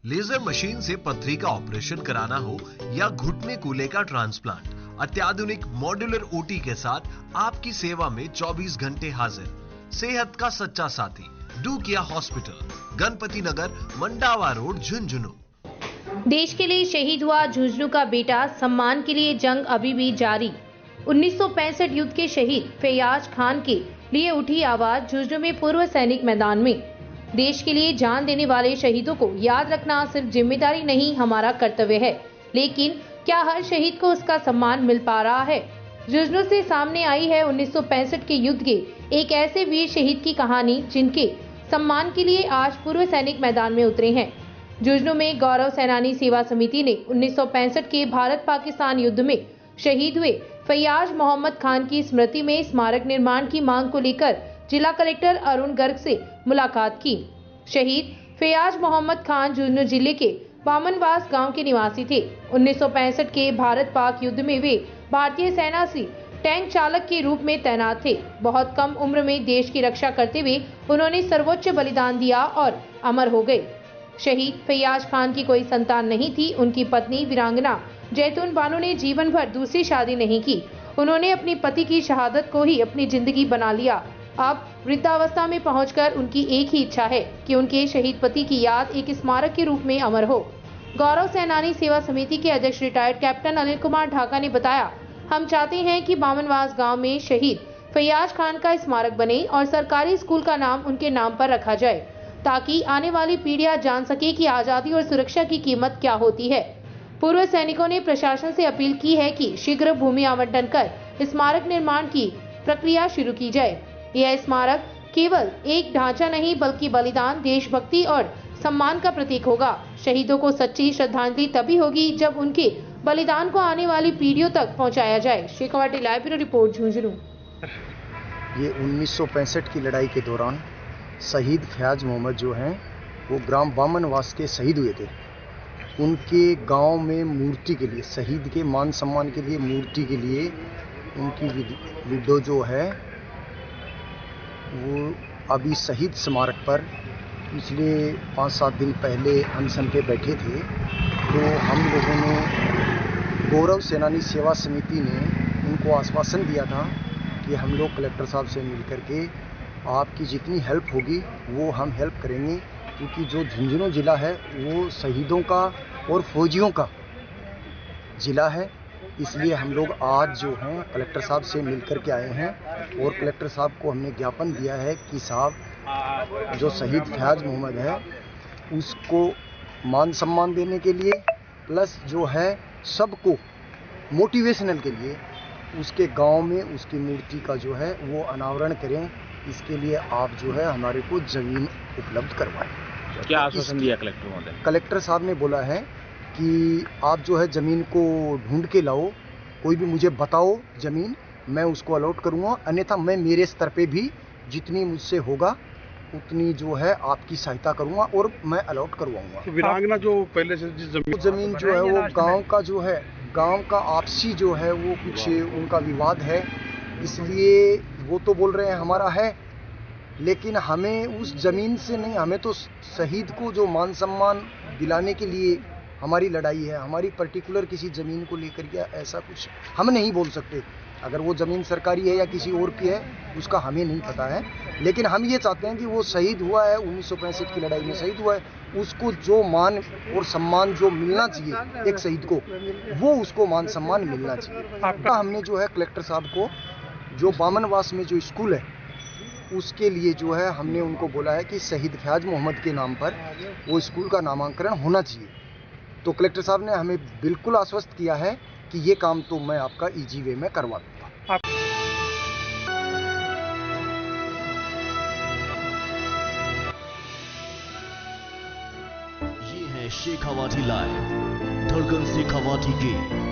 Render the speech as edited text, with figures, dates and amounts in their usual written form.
Laser machine से पथरी का ऑपरेशन कराना हो या घुटने कूल्हे का ट्रांसप्लांट, अत्याधुनिक मॉड्यूलर ओटी के साथ आपकी सेवा में 24 घंटे हाजिर। सेहत का सच्चा साथी डू किया हॉस्पिटल, गणपति नगर, मंडावा रोड, झुंझुनू। देश के लिए शहीद हुआ झुंझुनू का बेटा, सम्मान के लिए जंग अभी भी जारी। 1965 युद्ध के शहीद फैयाज खान के लिए उठी आवाज झुंझुनू में पूर्व सैनिक मैदान में। देश के लिए जान देने वाले शहीदों को याद रखना सिर्फ जिम्मेदारी नहीं, हमारा कर्तव्य है। लेकिन क्या हर शहीद को उसका सम्मान मिल पा रहा है? झुंझुनू से सामने आई है 1965 के युद्ध के एक ऐसे वीर शहीद की कहानी जिनके सम्मान के लिए आज पूर्व सैनिक मैदान में उतरे हैं। झुंझुनू में गौरव सेनानी सेवा समिति ने 1965 के भारत पाकिस्तान युद्ध में शहीद हुए फैयाज मोहम्मद खान की स्मृति में स्मारक निर्माण की मांग को लेकर जिला कलेक्टर अरुण गर्ग से मुलाकात की। शहीद फैयाज मोहम्मद खान झुंझुनू जिले के बामनवास गांव के निवासी थे। 1965 के भारत पाक युद्ध में वे भारतीय सेना से टैंक चालक के रूप में तैनात थे। बहुत कम उम्र में देश की रक्षा करते हुए उन्होंने सर्वोच्च बलिदान दिया और अमर हो गए। शहीद फैयाज खान की कोई संतान नहीं थी। उनकी पत्नी वीरांगना जैतून बानो ने जीवन भर दूसरी शादी नहीं की। उन्होंने अपने पति की शहादत को ही अपनी जिंदगी बना लिया। अब वृद्धावस्था में पहुंचकर उनकी एक ही इच्छा है कि उनके शहीद पति की याद एक स्मारक के रूप में अमर हो। गौरव सेनानी सेवा समिति के अध्यक्ष रिटायर्ड कैप्टन अनिल कुमार ढाका ने बताया, हम चाहते हैं कि बामनवास गांव में शहीद फैयाज खान का स्मारक बने और सरकारी स्कूल का नाम उनके नाम पर रखा जाए, ताकि आने वाली पीढ़ियां जान सके कि आजादी और सुरक्षा की कीमत क्या होती है। पूर्व सैनिकों ने प्रशासन से अपील की है कि शीघ्र भूमि आवंटन कर स्मारक निर्माण की प्रक्रिया शुरू की जाए। यह स्मारक केवल एक ढांचा नहीं बल्कि बलिदान, देशभक्ति और सम्मान का प्रतीक होगा। शहीदों को सच्ची श्रद्धांजलि तभी होगी जब उनके बलिदान को आने वाली पीढ़ियों तक पहुंचाया जाए। Shekhawati live bureau report, Jhunjhunu. ये 1965 की लड़ाई के दौरान शहीद फैयाज मोहम्मद जो हैं वो ग्राम बामनवास के शहीद हुए थे। उनके गांव में मूर्ति के लिए, शहीद के मान सम्मान के लिए, मूर्ति के लिए उनकी विडो जो है वो अभी शहीद स्मारक पर पिछले 5-7 दिन पहले अनशन पे बैठे थे। तो हम लोगों ने, गौरव सेनानी सेवा समिति ने उनको आश्वासन दिया था कि हम लोग कलेक्टर साहब से मिल करके आपकी जितनी हेल्प होगी वो हम हेल्प करेंगे, क्योंकि जो झुंझुनू जिला है वो शहीदों का और फौजियों का जिला है। इसलिए हम लोग आज जो हैं कलेक्टर साहब से मिल कर के आए हैं और कलेक्टर साहब को हमने ज्ञापन दिया है कि साहब जो शहीद फैयाज मोहम्मद है उसको मान सम्मान देने के लिए, प्लस जो है सबको मोटिवेशनल के लिए उसके गांव में उसकी मूर्ति का जो है वो अनावरण करें। इसके लिए आप जो है हमारे को ज़मीन उपलब्ध करवाएं। क्या आश्वासन दिया कलेक्टर महोदय? कलेक्टर साहब ने बोला है कि आप जो है ज़मीन को ढूंढ के लाओ, कोई भी मुझे बताओ ज़मीन, मैं उसको अलॉट करूँगा, अन्यथा मैं मेरे स्तर पे भी जितनी मुझसे होगा उतनी जो है आपकी सहायता करूँगा और मैं अलॉट करवाऊँगा। तो वीरांगना जो पहले से जिस ज़मीन जो है वो गांव का जो है, गांव का आपसी जो है वो कुछ उनका विवाद है, इसलिए वो तो बोल रहे हैं हमारा है, लेकिन हमें उस ज़मीन से नहीं, हमें तो शहीद को जो मान सम्मान दिलाने के लिए हमारी लड़ाई है। हमारी पर्टिकुलर किसी ज़मीन को लेकर के ऐसा कुछ हम नहीं बोल सकते। अगर वो ज़मीन सरकारी है या किसी और की है उसका हमें नहीं पता है, लेकिन हम ये चाहते हैं कि वो शहीद हुआ है, 1965 की लड़ाई में शहीद हुआ है, उसको जो मान और सम्मान जो मिलना चाहिए एक शहीद को, वो उसको मान सम्मान मिलना चाहिए। हमने जो है कलेक्टर साहब को जो बामनवास में जो स्कूल है उसके लिए जो है हमने उनको बोला है कि शहीद फैयाज मोहम्मद के नाम पर वो स्कूल का नामांकन होना चाहिए। तो कलेक्टर साहब ने हमें बिल्कुल आश्वस्त किया है कि ये काम तो मैं आपका इजी वे में करवा दूंगा। ये है शेखावाटी लाइव, धड़कन शेखावाटी की।